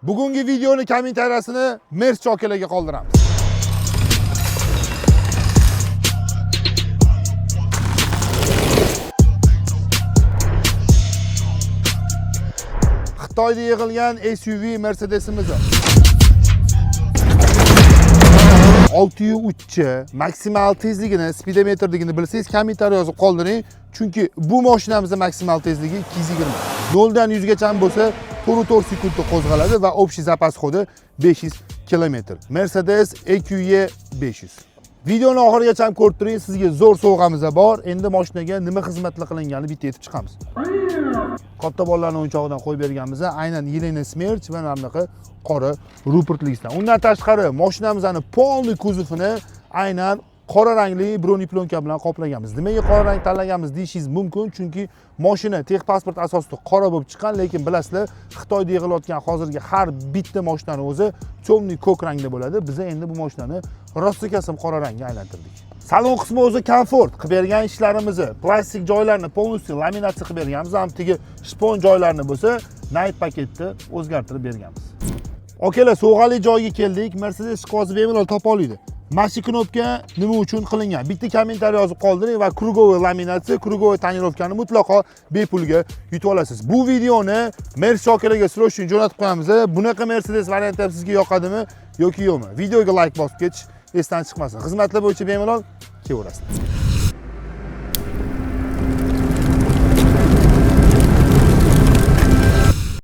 Bugungi videoni kommentariyasini Merch akalarga qoldiramiz. Xitoyda yig'ilgan SUV Mercedesimiz. 603 maksimal tezligini, speedometrligini bilsangiz kommentariy yozib qoldiring. Chunki bu mashinamizning maksimal tezligi 220. 0 dan 100 gacha bo'lsa 4 sekundda qo'zg'aladi va общий zapas xodi 500 km. Mercedes EQE 500. Videoni oxirigacha ko'rib turing, sizga zo'r sovg'amiz bor. Endi mashinaga nima xizmatlar qilinganini bitta aytib chiqamiz. Katta bolalarning o'yinchog'idan qo'yib berganmiz, aynan Yelena Smerch va namliqi qora rupertligidan. Undan tashqari mashinamizning polniy kuzovini aynan qora rangli broneplyonka bilan qoplaganmiz. Nimaga qora rang tanlaganmiz deyishingiz mumkin, chunki mashina texpasport asosida qora bo'lib chiqqan, lekin bilasizlar, Xitoyda yig'ilayotgan hozirgi har bitta mashinaning o'zi cho'mli ko'k rangda bo'ladi. Biz endi bu mashinani rostikasim qora rangga aylantirdik. Salon qismi o'zi komfort qilib bergan ishlarimizni, plastik joylarni polностью laminatsiya qilib berganmiz, hamtigi shpon joylarni bo'lsa night paketda o'zgartirib berganmiz. Okalar, sovg'ali joyga keldik. Mercedes qozi bemalol topa oladi. Maxi knopka nima uchun qilingan? Bitta kommentariy yozib qoldiring va krugovoy laminatsiya, krugovoy tonirovkani mutlaqo bepulga yutib olasiz. Bu videoni Merch akalarga sizlar uchun jo'natib qo'yamiz. Bunaqa Mercedes varianti ham sizga yoqadimi yoki yo'qmi? Videoga like bosib ketish esdan chiqmasin. Xizmatlar bo'yicha bemalol kelaverasiz.